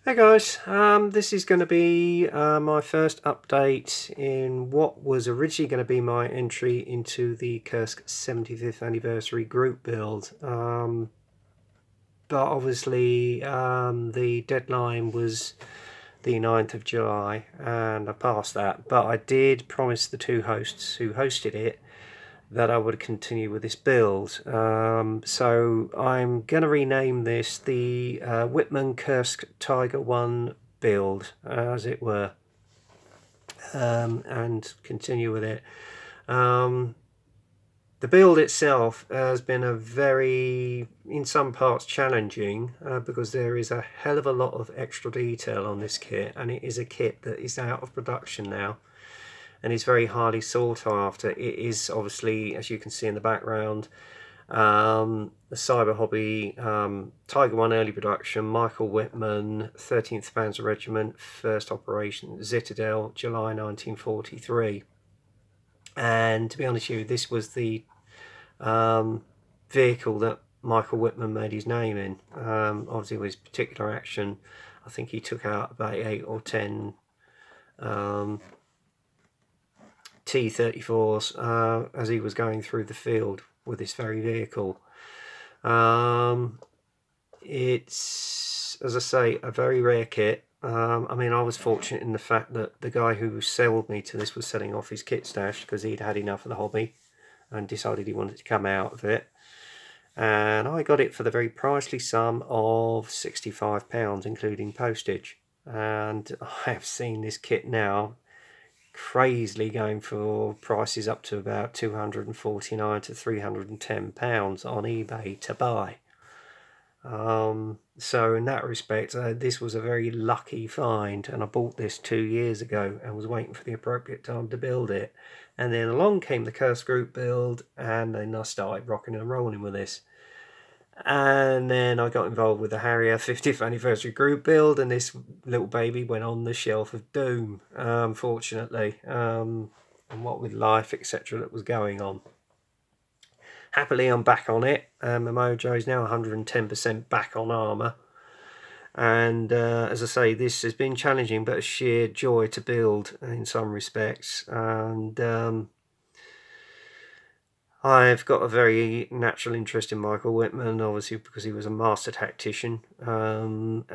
Hey guys, this is going to be my first update in what was originally going to be my entry into the Kursk 75th anniversary group build, but obviously the deadline was the 9th of July and I passed that, but I did promise the two hosts who hosted it that I would continue with this build. So I'm going to rename this the Wittmann Kursk Tiger 1 build, as it were, and continue with it. The build itself has been in some parts challenging, because there is a hell of a lot of extra detail on this kit, and it is a kit that is out of production now and is very highly sought after. It is obviously, as you can see in the background, the Cyber Hobby Tiger 1 early production, Michael Wittmann, 13th Panzer Regiment, first operation, Citadel, July 1943. And to be honest with you, this was the vehicle that Michael Wittmann made his name in. Obviously with his particular action, I think he took out about 8 or 10 T-34s as he was going through the field with this very vehicle. It's, as I say, a very rare kit. I mean, I was fortunate in the fact that the guy who sold me to this was selling off his kit stash because he'd had enough of the hobby and decided he wanted to come out of it. And I got it for the very pricely sum of £65, including postage. And I have seen this kit now crazily going for prices up to about £249 to £310 on eBay to buy. So in that respect, this was a very lucky find, and I bought this 2 years ago and was waiting for the appropriate time to build it. And then along came the Curse Group build, and then I started rocking and rolling with this. And then I got involved with the Harrier 50th anniversary group build, and this little baby went on the shelf of doom, unfortunately, and what with life, etc., that was going on. Happily, I'm back on it. My mojo is now 110% back on armour. And as I say, this has been challenging, but a sheer joy to build in some respects. And I've got a very natural interest in Michael Wittmann, obviously because he was a master tactician, and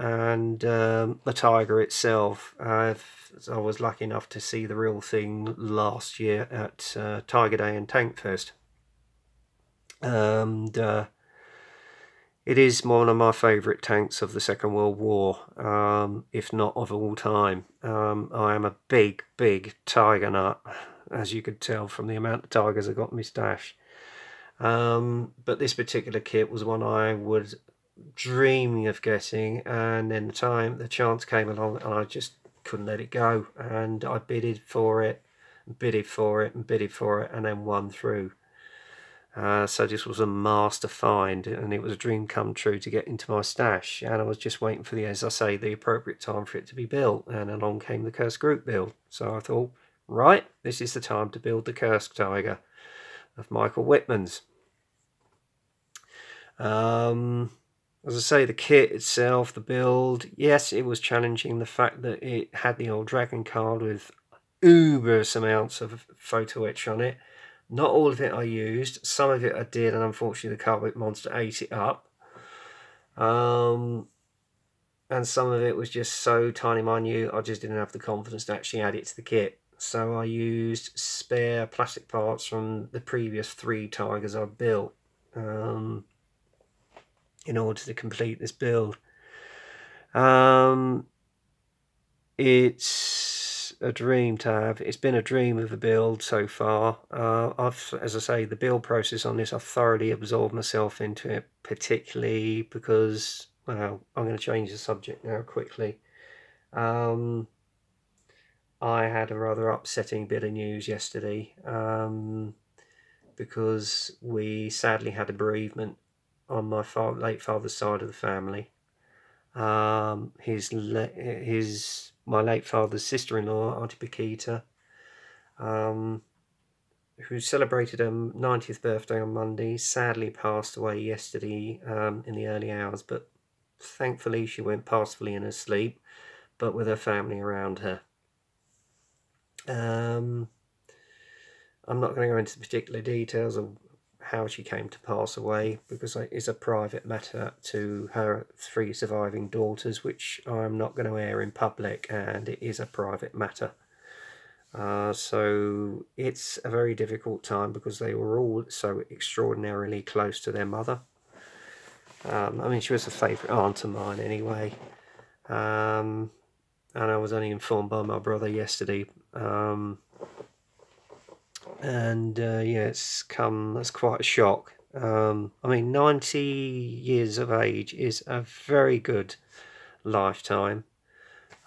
the Tiger itself. I was lucky enough to see the real thing last year at Tiger Day and Tank Fest, and it is one of my favourite tanks of the Second World War, if not of all time. I am a big Tiger nut, as you could tell from the amount of Tigers I got in my stash. But this particular kit was one I was dreaming of getting, and then the chance came along and I just couldn't let it go, and I bidded for it, and bidded for it, and bidded for it, and then won through. So this was a master find, and it was a dream come true to get into my stash, and I was just waiting for the, as I say, the appropriate time for it to be built, and along came the Kursk Group build. So I thought, right, this is the time to build the Kursk Tiger of Michael Wittmann's. As I say, the kit itself, the build, yes, it was challenging. The fact that it had the old dragon card with uberous amounts of photo etch on it. Not all of it I used. Some of it I did, and unfortunately the Carbon Monster ate it up. And some of it was just so tiny minute, I just didn't have the confidence to actually add it to the kit. So I used spare plastic parts from the previous 3 Tigers I built in order to complete this build. It's a dream to have. It's been a dream of a build so far. As I say, the build process on this, I've thoroughly absorbed myself into it, particularly because, well, I'm going to change the subject now quickly. I had a rather upsetting bit of news yesterday, because we sadly had a bereavement on my late father's side of the family. My late father's sister-in-law, Auntie Paquita, who celebrated her 90th birthday on Monday, sadly passed away yesterday in the early hours. But Thankfully she went peacefully in her sleep, but with her family around her. I'm not going to go into particular details of how she came to pass away, because it's a private matter to her 3 surviving daughters, which I'm not going to air in public, and it is a private matter. So it's a very difficult time because they were all so extraordinarily close to their mother. I mean, she was a favourite aunt of mine anyway. And I was only informed by my brother yesterday. Yeah, it's come as quite a shock. I mean, 90 years of age is a very good lifetime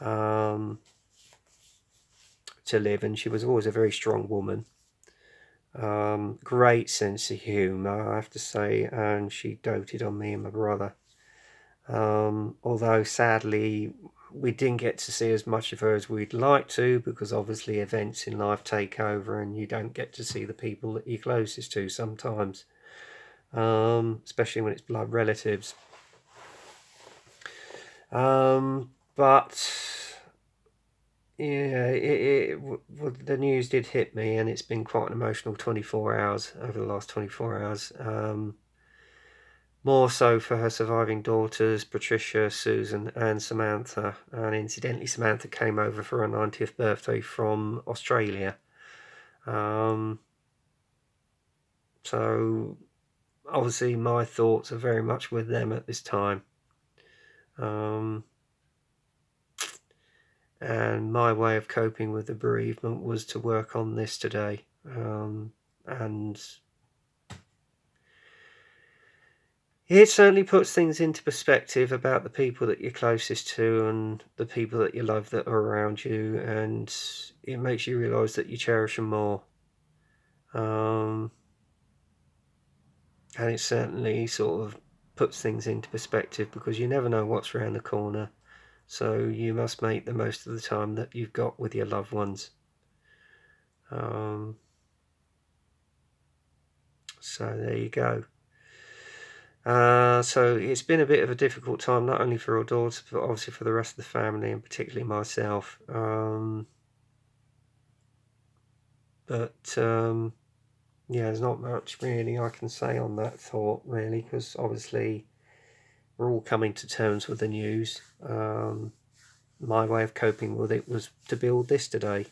to live, and she was always a very strong woman. Great sense of humour, I have to say, and she doted on me and my brother. Although sadly we didn't get to see as much of her as we'd like to, because obviously events in life take over and you don't get to see the people that you're closest to sometimes, especially when it's blood relatives. But yeah, the news did hit me, and it's been quite an emotional 24 hours over the last 24 hours. More so for her surviving daughters, Patricia, Susan and Samantha. And incidentally, Samantha came over for her 90th birthday from Australia. So obviously my thoughts are very much with them at this time. And my way of coping with the bereavement was to work on this today. And it certainly puts things into perspective about the people that you're closest to and the people that you love that are around you, and it makes you realise that you cherish them more. And it certainly sort of puts things into perspective, because you never know what's around the corner, so you must make the most of the time that you've got with your loved ones. So there you go. So it's been a bit of a difficult time, not only for our daughters, but obviously for the rest of the family, and particularly myself. Yeah, there's not much really I can say on that thought, really, because obviously we're all coming to terms with the news. My way of coping with it was to build this today,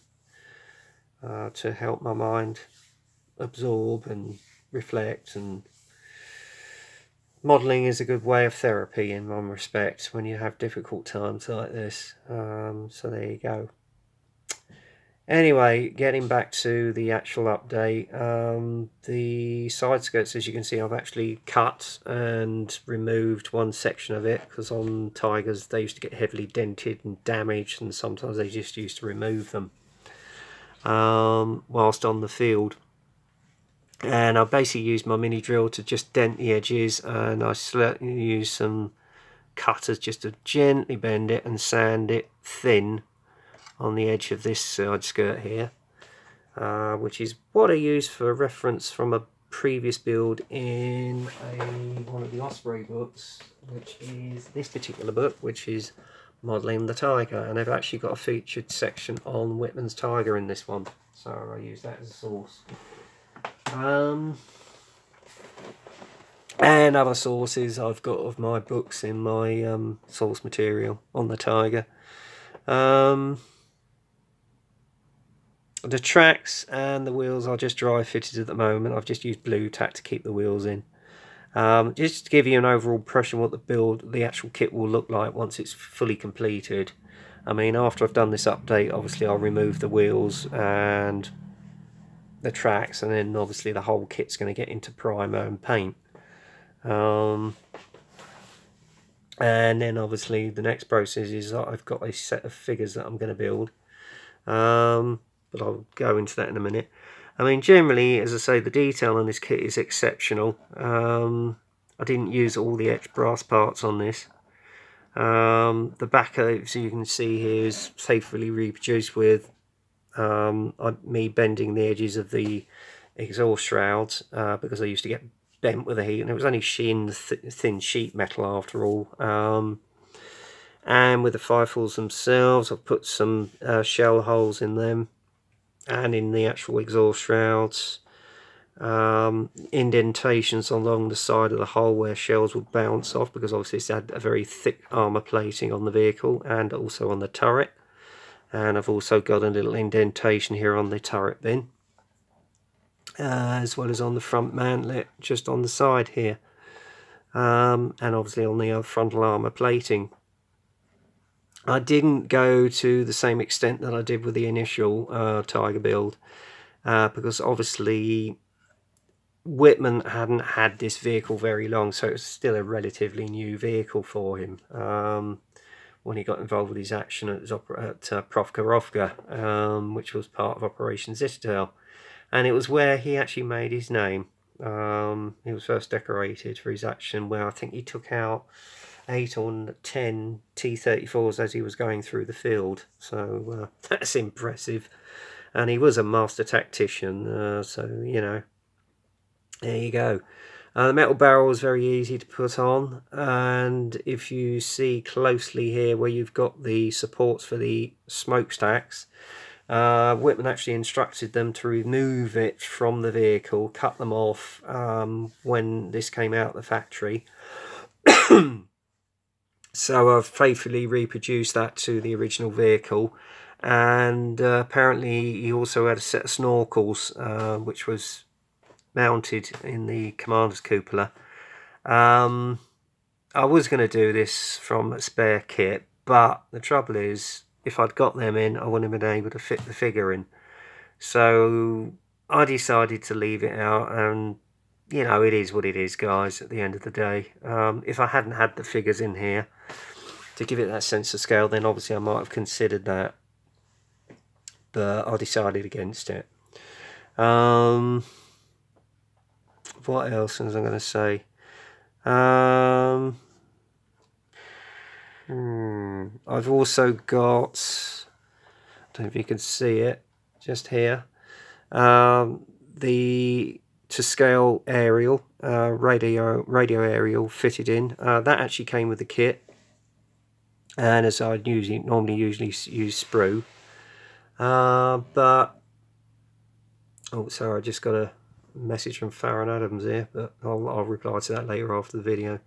to help my mind absorb and reflect. And modelling is a good way of therapy in one respect when you have difficult times like this. So there you go. Anyway, getting back to the actual update, the side skirts, as you can see, I've actually cut and removed one section of it, because on tigers they used to get heavily dented and damaged, and sometimes they just used to remove them whilst on the field. And I basically used my mini drill to just dent the edges, and I used some cutters just to gently bend it and sand it thin on the edge of this side skirt here, which is what I used for reference from a previous build in one of the Osprey books, which is this particular book, which is Modelling the Tiger, and they've actually got a featured section on Wittmann's Tiger in this one, so I use that as a source. And other sources I've got of my books in my source material on the Tiger. The tracks and the wheels are just dry fitted at the moment. I've just used blue tack to keep the wheels in. Just to give you an overall impression what the actual kit will look like once it's fully completed. I mean, after I've done this update, obviously I'll remove the wheels and the tracks, and then obviously the whole kit's going to get into primer and paint. And then obviously the next process is that I've got a set of figures that I'm going to build. But I'll go into that in a minute. I mean, generally, as I say, the detail on this kit is exceptional. I didn't use all the etched brass parts on this. The back, as you can see here, is faithfully reproduced with me bending the edges of the exhaust shrouds, because I used to get bent with the heat, and it was only thin sheet metal after all. And with the firefalls themselves, I've put some shell holes in them and in the actual exhaust shrouds. Indentations along the side of the hull where shells would bounce off, because obviously it's had a very thick armour plating on the vehicle and also on the turret. And I've also got a little indentation here on the turret bin, as well as on the front mantlet just on the side here, and obviously on the frontal armour plating. I didn't go to the same extent that I did with the initial Tiger build, because obviously Wittmann hadn't had this vehicle very long, so it was still a relatively new vehicle for him when he got involved with his action at Prokhorovka, which was part of Operation Citadel, and it was where he actually made his name. He was first decorated for his action, where I think he took out 8 or 10 T-34s as he was going through the field, so that's impressive. And he was a master tactician, so you know, there you go. The metal barrel is very easy to put on, and if you see closely here where you've got the supports for the smokestacks, Wittmann actually instructed them to remove it from the vehicle, cut them off when this came out of the factory. So I've faithfully reproduced that to the original vehicle, and apparently he also had a set of snorkels which was mounted in the commander's cupola. I was going to do this from a spare kit, but the trouble is, if I'd got them in, I wouldn't have been able to fit the figure in. So I decided to leave it out, and you know, it is what it is, guys, at the end of the day. If I hadn't had the figures in here to give it that sense of scale, then obviously I might have considered that, but I decided against it. What else was I going to say? I've also got, I don't know if you can see it, just here, the to scale aerial, radio aerial fitted in. That actually came with the kit, and as I'd normally use sprue, but oh, sorry, I just got a message from Farron Adams here, but I'll reply to that later after the video.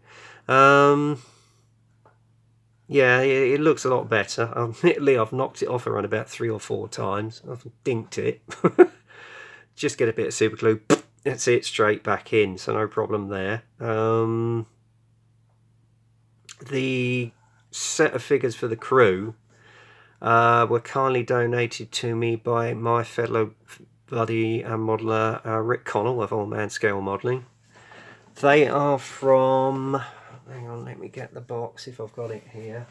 Yeah, it looks a lot better. Admittedly, I've knocked it off around about 3 or 4 times. I've dinked it. Just get a bit of super glue. That's it, straight back in, so no problem there. The set of figures for the crew were kindly donated to me by my fellow buddy and modeller Rick Connell of All Man Scale Modelling. They are from, hang on, let me get the box if I've got it here.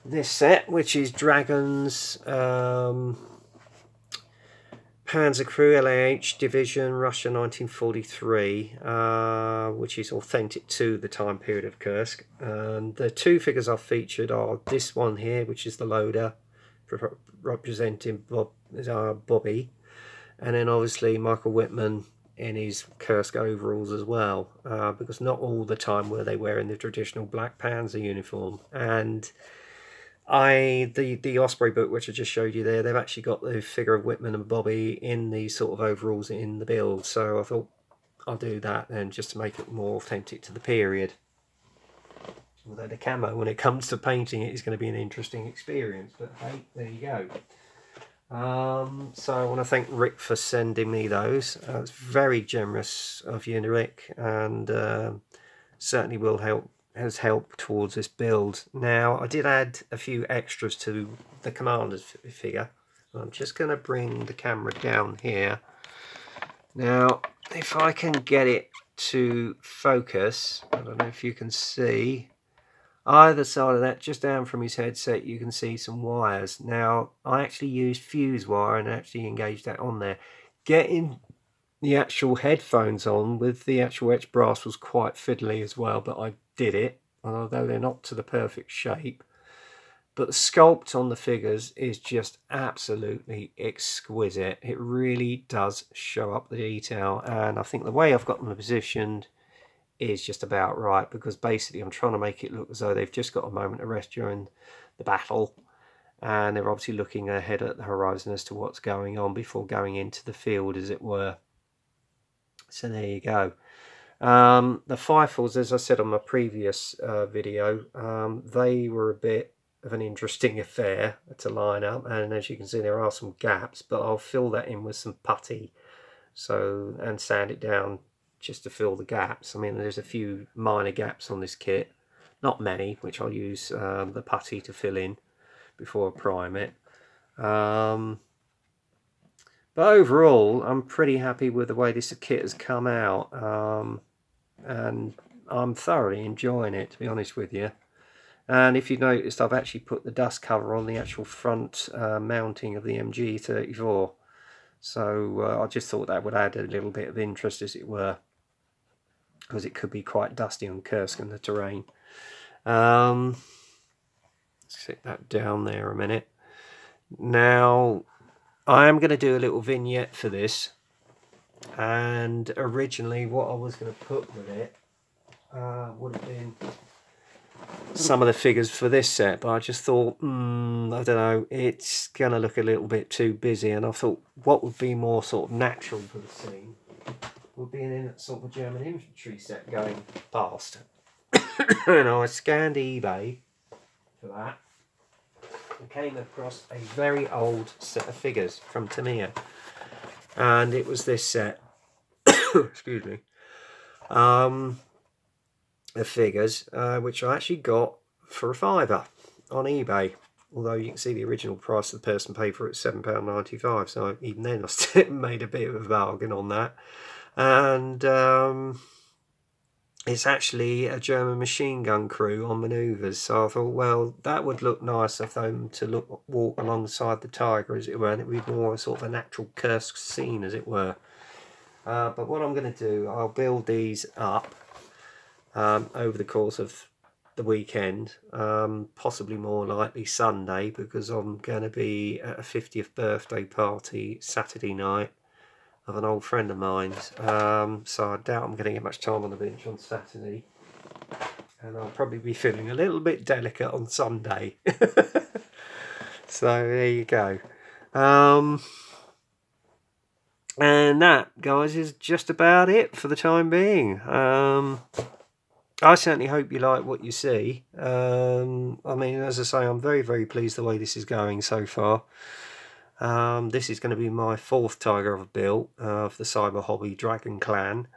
This set, which is Dragon's Panzer Crew LAH Division Russia 1943, which is authentic to the time period of Kursk. And the 2 figures I've featured are this one here, which is the loader, representing Bobby, and then obviously Michael Wittmann in his Kursk overalls as well, because not all the time were they wearing the traditional black Panzer uniform. And the Osprey book, which I just showed you there, they've actually got the figure of Wittmann and Bobby in these sort of overalls in the build, so I thought I'll do that then, just to make it more authentic to the period. Although the camo, when it comes to painting it, is going to be an interesting experience, but hey, there you go. So I want to thank Rick for sending me those. It's very generous of you, Rick, and certainly has helped towards this build. Now, I did add a few extras to the commander's figure. I'm just going to bring the camera down here. Now, if I can get it to focus, I don't know if you can see, either side of that, just down from his headset, you can see some wires. Now, I actually used fuse wire and actually engaged that on there. Getting the actual headphones on with the actual etched brass was quite fiddly as well, but I did it, although they're not to the perfect shape. But the sculpt on the figures is just absolutely exquisite. It really does show up the detail, and I think the way I've got them positioned is just about right, because basically I'm trying to make it look as though they've just got a moment of rest during the battle, and they're obviously looking ahead at the horizon as to what's going on before going into the field, as it were. So there you go. The Fifles, as I said on my previous video, they were a bit of an interesting affair to line up, and as you can see there are some gaps, but I'll fill that in with some putty and sand it down just to fill the gaps. I mean, there's a few minor gaps on this kit, not many, which I'll use the putty to fill in before I prime it. But overall, I'm pretty happy with the way this kit has come out, and I'm thoroughly enjoying it, to be honest with you. And if you noticed, I've actually put the dust cover on the actual front mounting of the MG34. So I just thought that would add a little bit of interest, as it were, because it could be quite dusty on Kursk and the terrain. Let's sit that down there a minute. Now, I am going to do a little vignette for this, and originally what I was going to put with it would have been some of the figures for this set, but I just thought, I don't know, it's going to look a little bit too busy, and I thought what would be more sort of natural for the scene would be in a sort of German infantry set going past. And I scanned eBay for that and came across a very old set of figures from Tamiya, and it was this set. Excuse me. The figures, which I actually got for £5 on eBay, although you can see the original price the person paid for it £7.95, so even then I still made a bit of a bargain on that. And it's actually a German machine gun crew on manoeuvres, so I thought, well, that would look nice of them to walk alongside the Tiger, as it were, and it would be more sort of a natural Kursk scene, as it were. But what I'm going to do, I'll build these up over the course of the weekend, possibly more likely Sunday, because I'm going to be at a 50th birthday party Saturday night of an old friend of mine's, so I doubt I'm going to get much time on the bench on Saturday, and I'll probably be feeling a little bit delicate on Sunday. So there you go. And that, guys, is just about it for the time being. I certainly hope you like what you see. I mean, as I say, I'm very, very pleased the way this is going so far. This is going to be my 4th Tiger I've built of the Cyber Hobby Dragon Clan.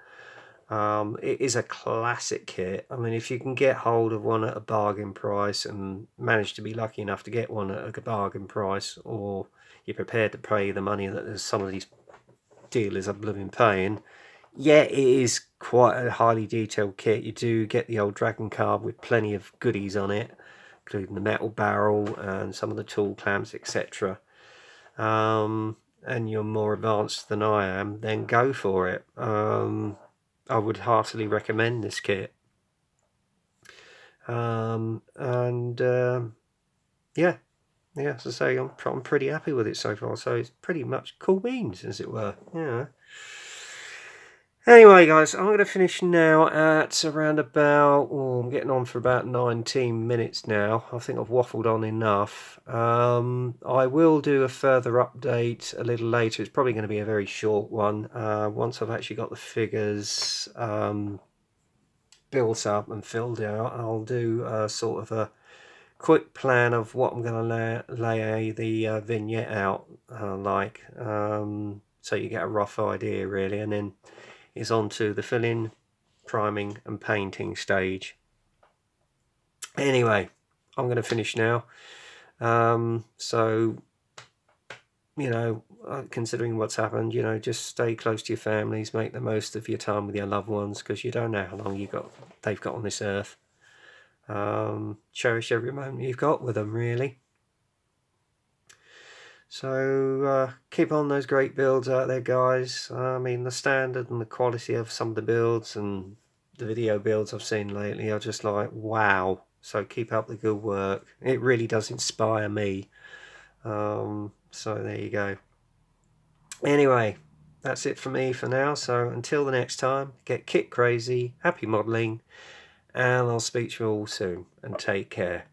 It is a classic kit. I mean, if you can get hold of one at a bargain price and manage to be lucky enough to get one at a bargain price, or you're prepared to pay the money that some of these dealers are blooming paying, yeah, it is quite a highly detailed kit. You do get the old Dragon card with plenty of goodies on it, including the metal barrel and some of the tool clamps, etc. And you're more advanced than I am, then go for it. I would heartily recommend this kit. Yeah, as I say, I'm pretty happy with it so far. So it's pretty much cool beans, as it were. Yeah. Anyway, guys, I'm going to finish now at around about, I'm getting on for about 19 minutes now. I think I've waffled on enough. I will do a further update a little later. It's probably going to be a very short one. Once I've actually got the figures built up and filled out, I'll do sort of a quick plan of what I'm going to lay the vignette out like. So you get a rough idea, really, and then is on to the filling, priming and painting stage. Anyway, I'm going to finish now. So, you know, considering what's happened, you know, just stay close to your families, make the most of your time with your loved ones, because you don't know how long they've got on this earth. Cherish every moment you've got with them, really. So keep on those great builds out there, guys. I mean, the standard and the quality of some of the builds and the video builds I've seen lately are just like, wow. So keep up the good work. It really does inspire me. So there you go. Anyway, that's it for me for now. So until the next time, get kit crazy, happy modelling, and I'll speak to you all soon, and take care.